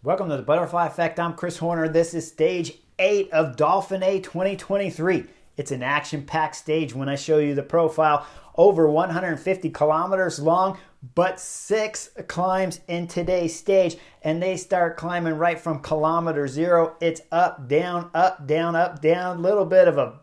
Welcome to the Butterfly Effect. I'm Chris Horner. This is stage 8 of Dauphiné 2023. It's an action-packed stage when I show you the profile. Over 150 kilometers long, but 6 climbs in today's stage. And they start climbing right from kilometer 0. It's up, down, up, down, up, down. Little bit of a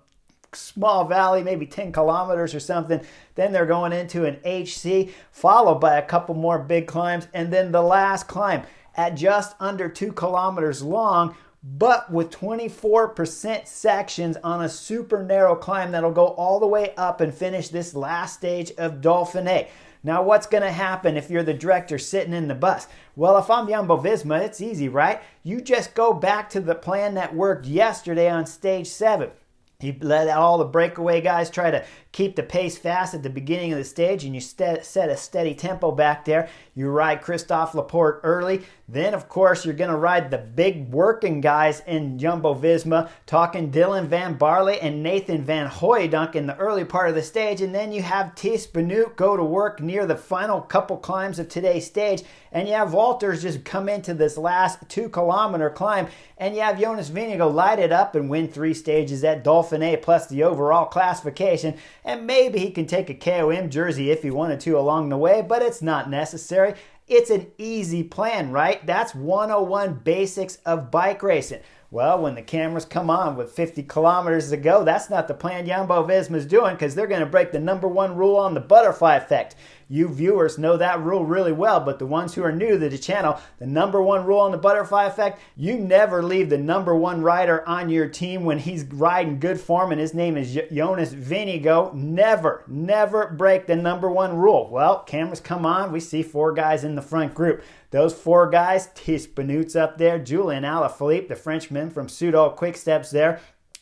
small valley, maybe 10 kilometers or something. Then they're going into an HC, followed by a couple more big climbs. And then the last climb at just under 2 kilometers long, but with 24% sections on a super narrow climb that'll go all the way up and finish this last stage of Dauphiné. Now, what's going to happen if you're the director sitting in the bus? Well, if I'm Jumbo-Visma, it's easy, right? You just go back to the plan that worked yesterday on stage 7. He let all the breakaway guys try to keep the pace fast at the beginning of the stage, and you set a steady tempo back there. You ride Christophe Laporte early. Then, of course, you're going to ride the big working guys in Jumbo-Visma, talking Dylan van Baarle and Nathan van Hooijdonk in the early part of the stage. And then you have Thijs Benoot go to work near the final couple climbs of today's stage. And you have Walters just come into this last 2-kilometer climb. And you have Jonas Vingegaard light it up and win 3 stages at Dauphiné plus the overall classification. And maybe he can take a KOM jersey if he wanted to along the way, but it's not necessary. It's an easy plan, right? That's 101 basics of bike racing. Well, when the cameras come on with 50 kilometers to go, that's not the plan Jumbo-Visma is doing, because they're going to break the #1 rule on the butterfly effect. You viewers know that rule really well, but the ones who are new to the channel, the #1 rule on the butterfly effect, you never leave the #1 rider on your team when he's riding good form and his name is Jonas Vingegaard. Never break the #1 rule. Well, cameras come on, we see 4 guys in the front group. Those 4 guys, Thijs Benoot's up there, Julian Alaphilippe, the Frenchman from Soudal Quicksteps there.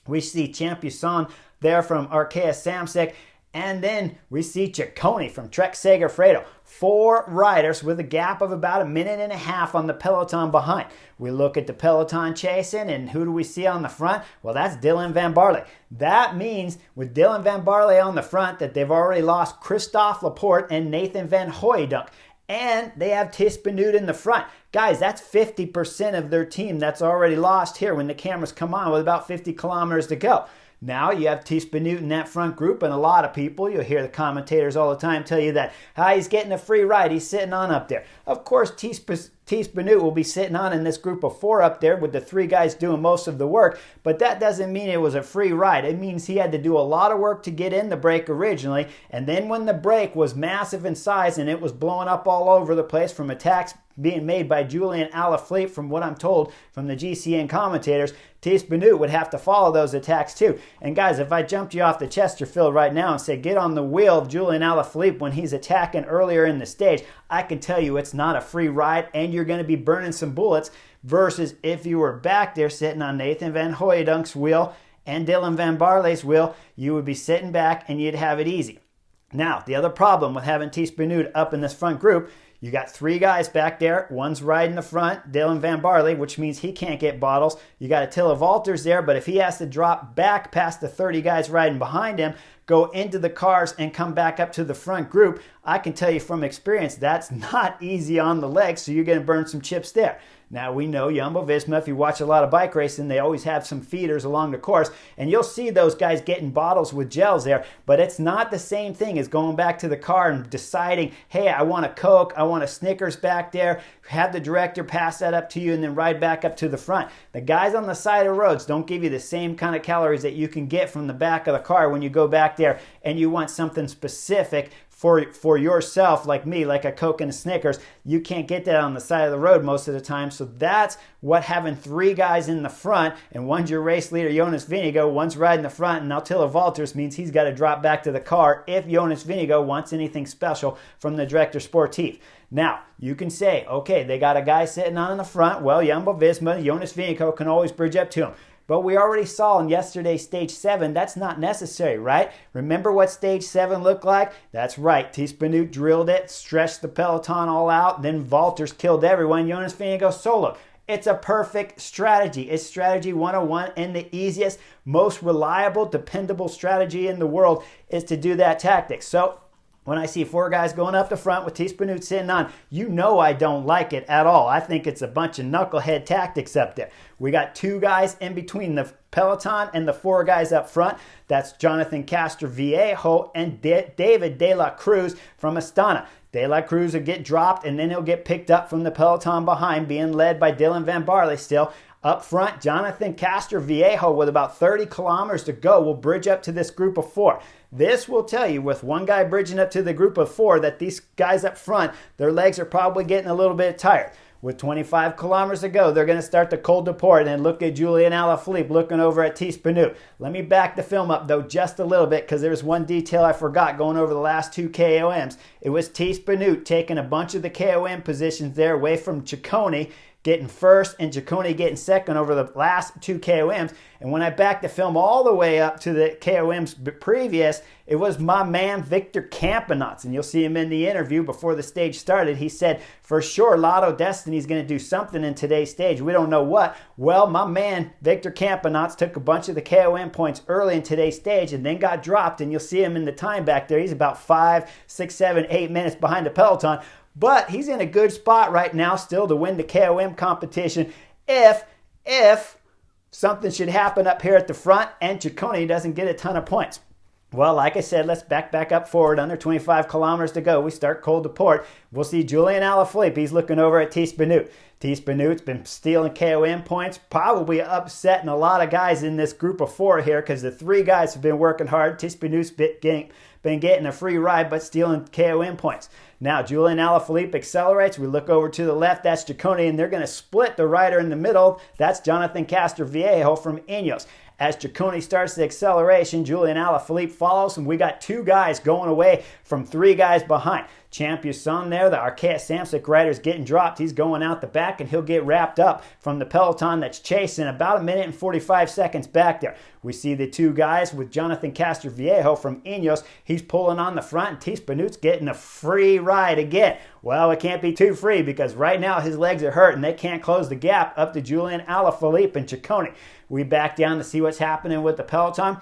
We see Champusson there from Arkea Samsic. And then we see Ciccone from Trek Segafredo. 4 riders with a gap of about 1.5 minutes on the Peloton behind. We look at the Peloton chasing, and who do we see on the front? Well, that's Dylan van Baarle. That means with Dylan van Baarle on the front that they've already lost Christophe Laporte and Nathan van Hooijdonk. And they have Thijs Benoot in the front. Guys, that's 50% of their team that's already lost here when the cameras come on with about 50 kilometers to go. Now you have Thijs Benoot in that front group, and a lot of people, you'll hear the commentators all the time tell you that he's getting a free ride, he's sitting on up there. Of course, Thijs Benoot will be sitting on in this group of 4 up there with the 3 guys doing most of the work, but that doesn't mean it was a free ride. It means he had to do a lot of work to get in the break originally, and then when the break was massive in size and it was blowing up all over the place from attacks being made by Julian Alaphilippe, from what I'm told from the GCN commentators, Thijs Benoot would have to follow those attacks too. And guys, if I jumped you off the Chesterfield right now and said, get on the wheel of Julian Alaphilippe when he's attacking earlier in the stage, I can tell you it's not a free ride, and you're going to be burning some bullets, versus if you were back there sitting on Nathan van Hooijdonk's wheel and Dylan van Baarle's wheel, you would be sitting back and you'd have it easy. Now, the other problem with having Thijs Benoot up in this front group, you got 3 guys back there. One's riding the front, Dylan van Baarle, which means he can't get bottles. You got Attila Valters there, but if he has to drop back past the 30 guys riding behind him, go into the cars and come back up to the front group, I can tell you from experience that's not easy on the legs, so you're going to burn some chips there. Now, we know Jumbo-Visma, if you watch a lot of bike racing, they always have some feeders along the course, and you'll see those guys getting bottles with gels there, but it's not the same thing as going back to the car and deciding, hey, I want a Coke, I want a Snickers back there, have the director pass that up to you, and then ride back up to the front. The guys on the side of roads don't give you the same kind of calories that you can get from the back of the car when you go back there and you want something specific for yourself, like me, like a Coke and a Snickers. You can't get that on the side of the road most of the time. So that's what having 3 guys in the front, and one's your race leader, Jonas Vingegaard, one's riding the front, and Attila Valters means he's got to drop back to the car if Jonas Vingegaard wants anything special from the director sportif. Now, you can say, okay, they got a guy sitting on in the front. Well, Jumbo-Visma, Jonas Vingegaard can always bridge up to him. But we already saw in yesterday's stage 7, that's not necessary, right? Remember what stage 7 looked like? That's right. Thijs Benoot drilled it, stretched the Peloton all out, then Valters killed everyone. Jonas Vingegaard solo. It's a perfect strategy. It's strategy 101, and the easiest, most reliable, dependable strategy in the world is to do that tactic. So When I see 4 guys going up the front with Tiespanut sitting on, you know I don't like it at all. I think it's a bunch of knucklehead tactics up there. We got 2 guys in between the Peloton and the 4 guys up front. That's Jonathan Castroviejo and David De La Cruz from Astana. De La Cruz will get dropped, and then he'll get picked up from the Peloton behind, being led by Dylan Van Barle still. Up front, Jonathan Castroviejo, with about 30 kilometers to go, will bridge up to this group of 4. This will tell you, with one guy bridging up to the group of 4, that these guys up front, their legs are probably getting a little bit tired. With 25 kilometers to go, they're going to start the col de port, and look at Julian Alaphilippe looking over at Tiespanut. Let me back the film up, though, just a little bit, because there was one detail I forgot going over the last 2 KOMs. It was Tiespanut taking a bunch of the KOM positions there away from Ciccone, getting first, and Ciccone getting second over the last 2 KOMs. And when I backed the film all the way up to the KOMs previous, it was my man Victor Campenaerts. And you'll see him in the interview before the stage started. He said, for sure, Lotto Destiny's going to do something in today's stage. We don't know what. Well, my man Victor Campenaerts took a bunch of the KOM points early in today's stage and then got dropped. And you'll see him in the time back there. He's about 5, 6, 7, 8 minutes behind the Peloton. But he's in a good spot right now still to win the KOM competition if something should happen up here at the front and Ciccone doesn't get a ton of points. Well, like I said, let's back up forward. Under 25 kilometers to go. We start col de port. We'll see Julian Alaphilippe. He's looking over at Tiespanut. Tiespanut's been stealing KOM points, probably upsetting a lot of guys in this group of 4 here, because the 3 guys have been working hard. Tiespanut's been getting a free ride, but stealing KOM points. Now, Julian Alaphilippe accelerates. We look over to the left. That's Ciccone, and they're going to split the rider in the middle. That's Jonathan Castroviejo from Ineos. As Ciccone starts the acceleration, Julian Alaphilippe follows, and we got 2 guys going away from 3 guys behind. Champusson there, the Arkea Samsic rider, is getting dropped. He's going out the back, and he'll get wrapped up from the Peloton that's chasing about 1 minute and 45 seconds back there. We see the 2 guys with Jonathan Castroviejo from Ineos. He's pulling on the front, and Tiespanut's getting a free ride again. Well, it can't be too free, because right now his legs are hurt, and they can't close the gap up to Julian Alaphilippe and Ciccone. We back down to see what's happening with the Peloton.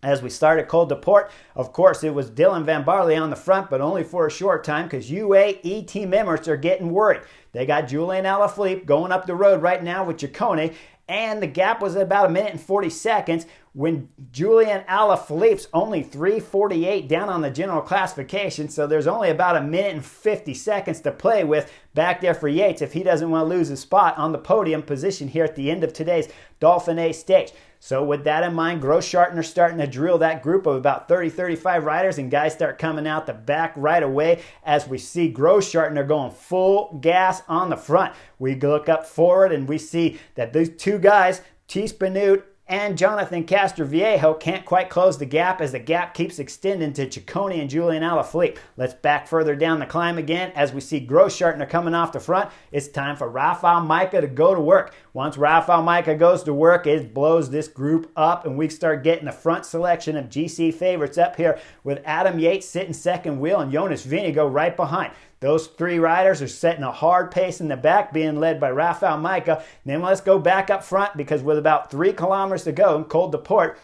As we started col de port, of course, it was Dylan Van Barle on the front, but only for a short time, because UAE team members are getting worried. They got Julian Alaphilippe going up the road right now with Ciccone, and the gap was about 1 minute and 40 seconds when Julian Alaphilippe's only 3:48 down on the general classification, so there's only about 1 minute and 50 seconds to play with back there for Yates if he doesn't want to lose his spot on the podium position here at the end of today's Dauphiné stage. So with that in mind, Grossschartner starting to drill that group of about 30-35 riders, and guys start coming out the back right away as we see Grossschartner going full gas on the front. We look up forward and we see that these 2 guys, Tiespanut and Jonathan Castroviejo, can't quite close the gap as the gap keeps extending to Ciccone and Julian Alaphilippe. Let's back further down the climb again as we see Grossschartner coming off the front. It's time for Rafał Majka to go to work. Once Rafał Majka goes to work, it blows this group up, and we start getting the front selection of GC favorites up here with Adam Yates sitting second wheel and Jonas Vingegaard right behind. Those 3 riders are setting a hard pace in the back, being led by Rafał Majka. Then let's go back up front, because with about 3 kilometers to go in col de port,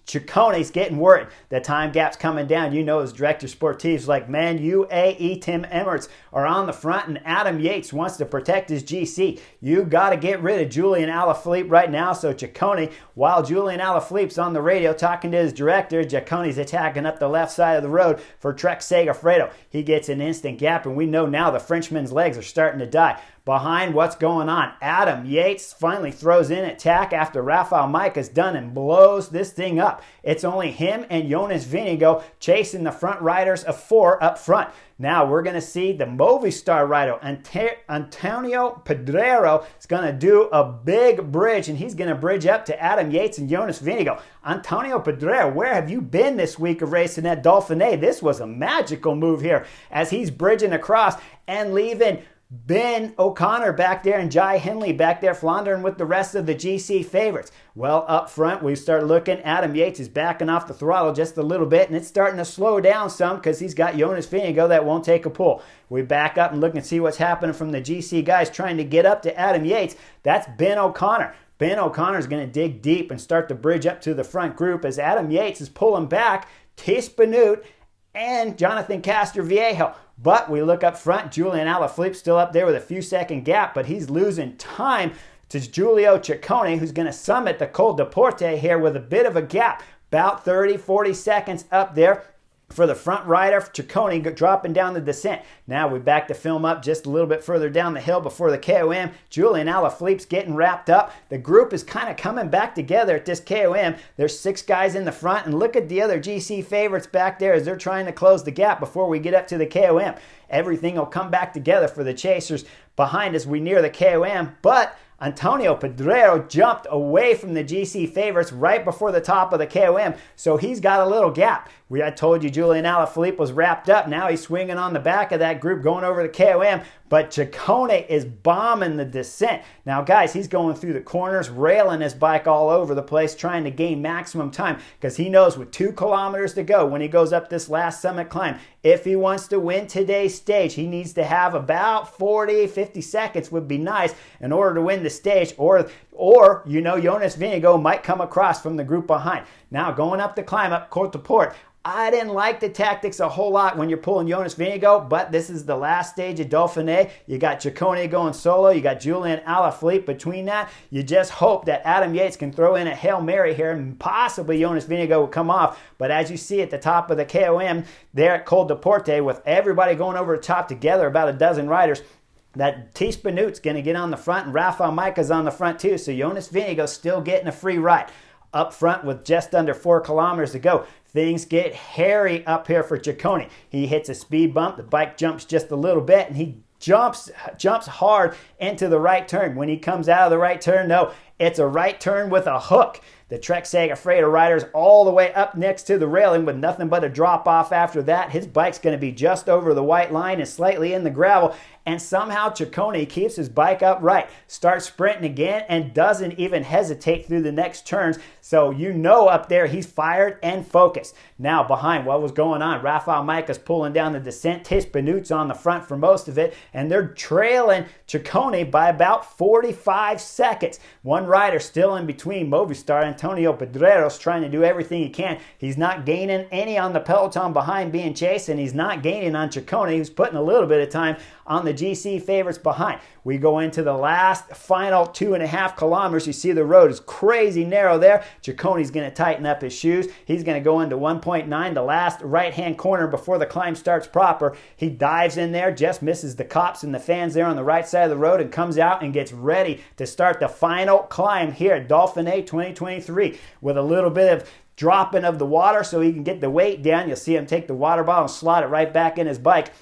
Ciccone's getting worried. The time gap's coming down. You know, as director sportive's like, man, UAE Tim Emirates are on the front, and Adam Yates wants to protect his GC. You got to get rid of Julian Alaphilippe right now. So Ciccone, while Julian Alaphilippe's on the radio talking to his director, Ciccone's attacking up the left side of the road for Trek Segafredo. He gets an instant gap, and we know now the Frenchman's legs are starting to die. Behind, what's going on? Adam Yates finally throws in attack after Rafał Majka's done and blows this thing up. It's only him and Jonas Vingegaard chasing the front riders of 4 up front. Now we're going to see the Movistar rider, Antonio Pedrero, is going to do a big bridge, and he's going to bridge up to Adam Yates and Jonas Vingegaard. Antonio Pedrero, where have you been this week of racing at Dauphiné? This was a magical move here as he's bridging across and leaving Ben O'Connor back there and Jai Hindley back there floundering with the rest of the GC favorites. Well, up front, we start looking. Adam Yates is backing off the throttle just a little bit, and it's starting to slow down some because he's got Jonas Vingegaard that won't take a pull. We back up and look and see what's happening from the GC guys trying to get up to Adam Yates. That's Ben O'Connor. Ben O'Connor is going to dig deep and start to bridge up to the front group as Adam Yates is pulling back. Tiespanut and Jonathan Castroviejo. But we look up front, Julian Alaphilippe still up there with a few second gap, but he's losing time to Giulio Ciccone, who's going to summit the Col de Porte here with a bit of a gap, about 30, 40 seconds up there for the front rider, Ciccone dropping down the descent. Now we back the film up just a little bit further down the hill before the KOM. Julian Alaphilippe's getting wrapped up. The group is kind of coming back together at this KOM. There's 6 guys in the front, and look at the other GC favorites back there as they're trying to close the gap before we get up to the KOM. Everything will come back together for the chasers behind as we near the KOM, but Antonio Pedrero jumped away from the GC favorites right before the top of the KOM, so he's got a little gap. I told you Julian Alaphilippe was wrapped up. Now he's swinging on the back of that group going over the KOM, but Ciccone is bombing the descent. Now, guys, he's going through the corners, railing his bike all over the place, trying to gain maximum time because he knows with 2 kilometers to go when he goes up this last summit climb, if he wants to win today's stage, he needs to have about 40, 50 seconds would be nice in order to win the stage, or Jonas Vingegaard might come across from the group behind. Now, going up the climb up Côte de Port, I didn't like the tactics a whole lot when you're pulling Jonas Vingegaard, but this is the last stage of Dauphiné. You got Ciccone going solo. You got Julian Alaphilippe between that. You just hope that Adam Yates can throw in a Hail Mary here and possibly Jonas Vingegaard will come off. But as you see at the top of the KOM there at Col de Porte, with everybody going over the top together, about a dozen riders, that Thies Benoot's going to get on the front, and Rafael Majka's on the front too. So Jonas Vingegaard's still getting a free ride. Up front with just under 4 kilometers to go, things get hairy up here for Ciccone. He hits a speed bump, the bike jumps just a little bit, and he jumps hard into the right turn. When he comes out of the right turn, no, it's a right turn with a hook. The Trek Segafredo rider's all the way up next to the railing with nothing but a drop off after that. His bike's going to be just over the white line and slightly in the gravel. And somehow Ciccone keeps his bike upright, starts sprinting again, and doesn't even hesitate through the next turns. So you know up there he's fired and focused. Now behind, what was going on? Rafael Majka's pulling down the descent. Thies Benoot's on the front for most of it, and they're trailing Ciccone by about 45 seconds. One rider still in between, Movistar. Antonio Pedrero's trying to do everything he can. He's not gaining any on the Peloton behind being chased, and he's not gaining on Ciccone, who's putting a little bit of time on the GC favorites behind. We go into the last final 2.5 kilometers. You see the road is crazy narrow there. Ciccone's going to tighten up his shoes. He's going to go into 1.9, the last right-hand corner before the climb starts proper. He dives in there, just misses the cops and the fans there on the right side of the road, and comes out and gets ready to start the final climb here at Dauphiné 2023 with a little bit of dropping of the water so he can get the weight down. You'll see him take the water bottle and slot it right back in his bike.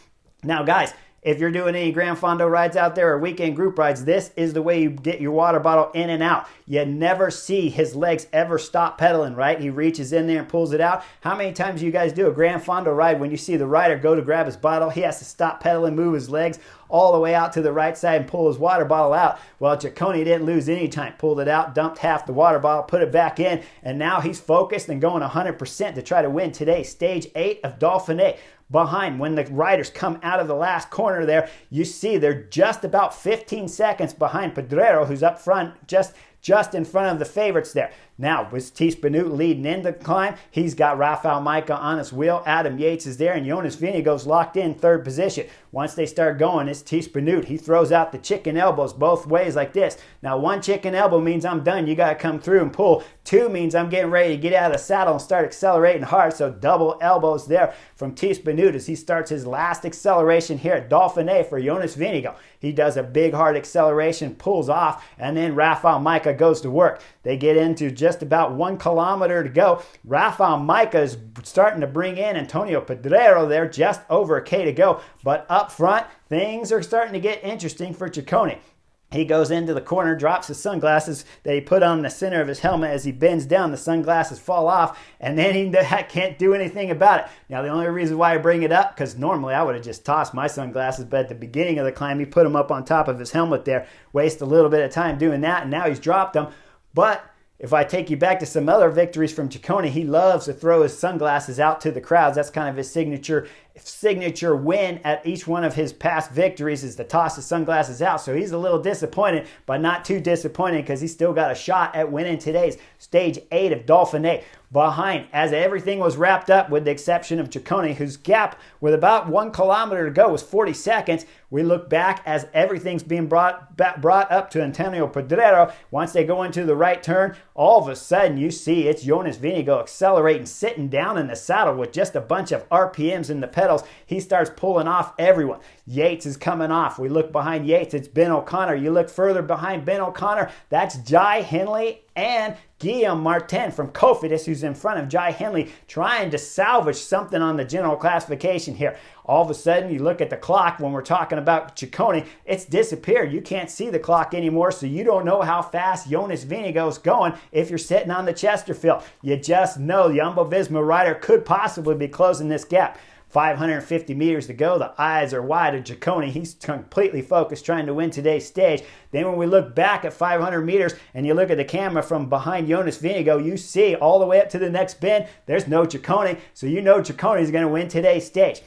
Now, guys, if you're doing any Gran Fondo rides out there or weekend group rides, this is the way you get your water bottle in and out. You never see his legs ever stop pedaling, right? He reaches in there and pulls it out. How many times do you guys do a Gran Fondo ride when you see the rider go to grab his bottle, he has to stop pedaling, move his legs all the way out to the right side and pull his water bottle out? Well, Ciccone didn't lose any time. Pulled it out, dumped half the water bottle, put it back in, and now he's focused and going 100% to try to win today, stage 8 of Dauphiné. Behind, when the riders come out of the last corner there, you see they're just about 15 seconds behind Pedrero, who's up front, just in front of the favorites there. Now, with Thies Benoot leading into the climb, he's got Rafael Majka on his wheel. Adam Yates is there, and Jonas Vingegaard's locked in third position. Once they start going, it's Thies Benoot. He throws out the chicken elbows both ways like this. Now, 1 chicken elbow means I'm done. You got to come through and pull. 2 means I'm getting ready to get out of the saddle and start accelerating hard. So double elbows there from Thies Benoot as he starts his last acceleration here at Dauphiné for Jonas Vingegaard. He does a big hard acceleration, pulls off, and then Rafael Majka goes to work. They get into just about 1 kilometer to go. Rafael Majka is starting to bring in Antonio Pedrero there, just over a K to go. But up front, things are starting to get interesting for Ciccone. He goes into the corner, drops his sunglasses that he put on the center of his helmet. As he bends down, the sunglasses fall off, and then he can't do anything about it. Now, the only reason why I bring it up, because normally I would have just tossed my sunglasses, but at the beginning of the climb, he put them up on top of his helmet there, waste a little bit of time doing that, and now he's dropped them. But if I take you back to some other victories from Ciccone, he loves to throw his sunglasses out to the crowds. That's kind of his signature signature win at each one of his past victories is to toss his sunglasses out. So he's a little disappointed, but not too disappointed because he's still got a shot at winning today's Stage 8 of Dauphiné. Behind, as everything was wrapped up with the exception of Ciccone, whose gap with about 1 kilometer to go was 40 seconds. We look back as everything's being brought up to Antonio Pedrero. Once they go into the right turn, all of a sudden you see it's Jonas Vingegaard accelerating, sitting down in the saddle with just a bunch of RPMs in the pedals. He starts pulling off everyone. Yates is coming off. We look behind Yates, it's Ben O'Connor. You look further behind Ben O'Connor, that's Jai Hindley and Guillaume Martin from Cofidis, who's in front of Jai Hindley, trying to salvage something on the general classification here. All of a sudden, you look at the clock when we're talking about Ciccone, it's disappeared. You can't see the clock anymore, so you don't know how fast Jonas Vingegaard's going if you're sitting on the Chesterfield. You just know Jumbo-Visma rider could possibly be closing this gap. 550 meters to go. The eyes are wide of Ciccone. He's completely focused trying to win today's stage. Then when we look back at 500 meters and you look at the camera from behind Jonas Vingegaard, you see all the way up to the next bend, there's no Ciccone. So you know Ciccone is going to win today's stage.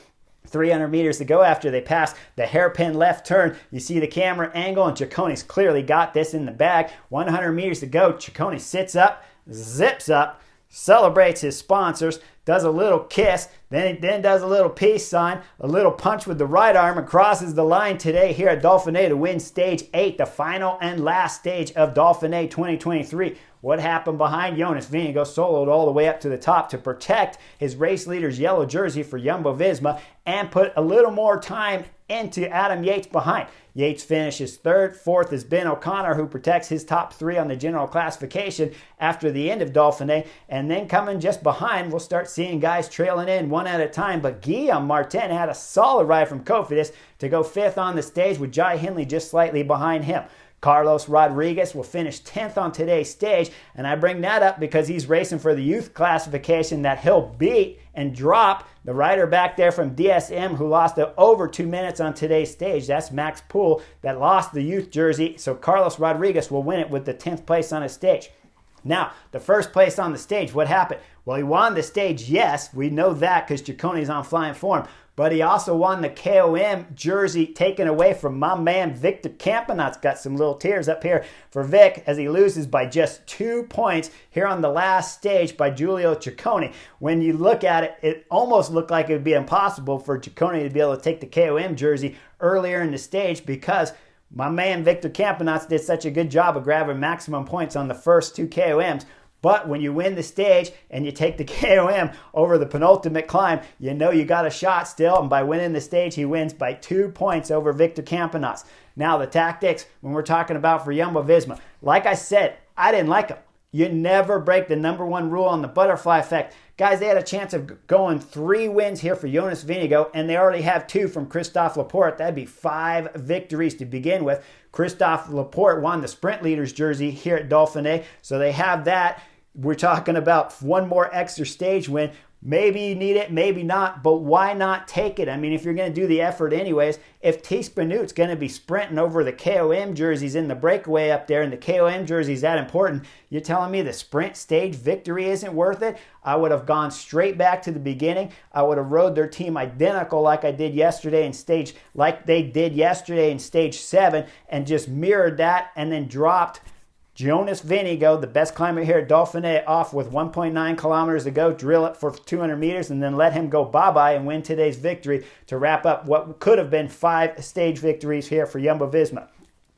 300 meters to go after they pass the hairpin left turn. You see the camera angle and Ciccone's clearly got this in the bag. 100 meters to go. Ciccone sits up, zips up, celebrates his sponsors, does a little kiss, then does a little peace sign, a little punch with the right arm, and crosses the line today here at Dauphiné to win Stage 8, the final and last stage of Dauphiné 2023. What happened behind Jonas Vingegaard soloed all the way up to the top to protect his race leader's yellow jersey for Jumbo-Visma and put a little more time into Adam Yates behind. Yates finishes third. Fourth is Ben O'Connor, who protects his top 3 on the general classification after the end of Dauphiné. And then coming just behind, we'll start seeing guys trailing in one at a time. But Guillaume Martin had a solid ride from Cofidis to go 5th on the stage, with Jai Hindley just slightly behind him. Carlos Rodriguez will finish 10th on today's stage, and I bring that up because he's racing for the youth classification that he'll beat and drop the rider back there from DSM who lost over 2 minutes on today's stage. That's Max Poole that lost the youth jersey, so Carlos Rodriguez will win it with the 10th place on his stage. Now, the first place on the stage, what happened? Well, he won the stage, yes, we know that because Ciccone's on flying form. But he also won the KOM jersey taken away from my man Victor Campenaut's got some little tears up here for Vic as he loses by just 2 points here on the last stage by Giulio Ciccone. When you look at it, it almost looked like it would be impossible for Ciccone to be able to take the KOM jersey earlier in the stage because my man Victor Campenaut did such a good job of grabbing maximum points on the first 2 KOMs. But when you win the stage and you take the KOM over the penultimate climb, you know you got a shot still. And by winning the stage, he wins by 2 points over Victor Campenaut. Now, the tactics, when we're talking about for Jumbo-Visma, like I said, I didn't like them. You never break the number 1 rule on the butterfly effect. Guys, they had a chance of going 3 wins here for Jonas Vingegaard, and they already have 2 from Christophe Laporte. That'd be 5 victories to begin with. Christophe Laporte won the sprint leader's jersey here at Dauphiné, so they have that. We're talking about 1 more extra stage win. Maybe you need it, maybe not, but why not take it? I mean, if you're going to do the effort anyways, if Thies Benoot's going to be sprinting over the KOM jerseys in the breakaway up there and the KOM jersey's that important, you're telling me the sprint stage victory isn't worth it? I would have gone straight back to the beginning. I would have rode their team identical like I did yesterday in stage, like they did yesterday in stage 7 and just mirrored that and then dropped Jonas Vingegaard, the best climber here at Dauphiné, off with 1.9 kilometers to go, drill it for 200 meters, and then let him go bye-bye and win today's victory to wrap up what could have been 5 stage victories here for Jumbo-Visma.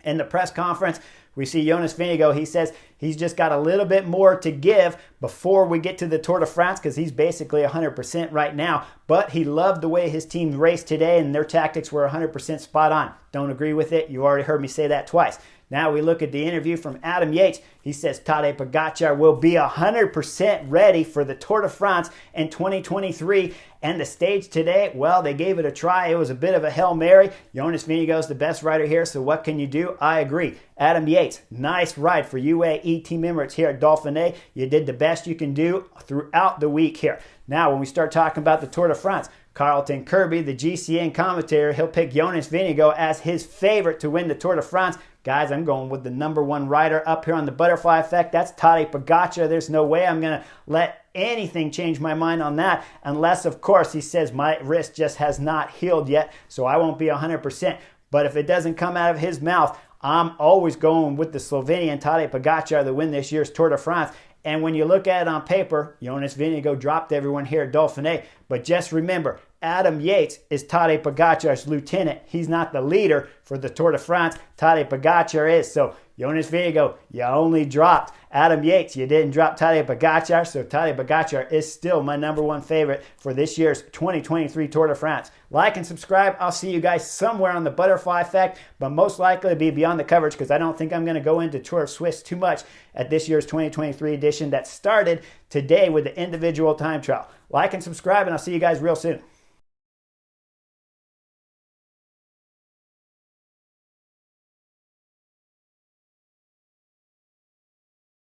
In the press conference, we see Jonas Vingegaard. He says he's just got a little bit more to give before we get to the Tour de France because he's basically 100% right now. But he loved the way his team raced today and their tactics were 100% spot on. Don't agree with it? You already heard me say that twice. Now we look at the interview from Adam Yates. He says Tadej Pogačar will be 100% ready for the Tour de France in 2023. And the stage today, well, they gave it a try. It was a bit of a Hail Mary. Jonas Vingegaard is the best rider here, so what can you do? I agree. Adam Yates, nice ride for UAE Team Emirates here at Dauphiné. You did the best you can do throughout the week here. Now, when we start talking about the Tour de France, Carlton Kirby, the GCN commentator, he'll pick Jonas Vingegaard as his favorite to win the Tour de France. Guys, I'm going with the number 1 rider up here on the butterfly effect. That's Tadej Pogačar. There's no way I'm going to let anything change my mind on that, unless, of course, he says my wrist just has not healed yet, so I won't be 100%. But if it doesn't come out of his mouth, I'm always going with the Slovenian Tadej Pogačar to win this year's Tour de France. And when you look at it on paper, Jonas Vingegaard dropped everyone here at Dauphiné. But just remember, Adam Yates is Tadej Pogačar's lieutenant. He's not the leader for the Tour de France. Tadej Pogačar is. So Jonas Vingegaard, you only dropped Adam Yates. You didn't drop Tadej Pogačar. So Tadej Pogačar is still my #1 favorite for this year's 2023 Tour de France. Like and subscribe. I'll see you guys somewhere on the butterfly effect, but most likely to be beyond the coverage because I don't think I'm going to go into Tour of Swiss too much at this year's 2023 edition that started today with the individual time trial. Like and subscribe, and I'll see you guys real soon.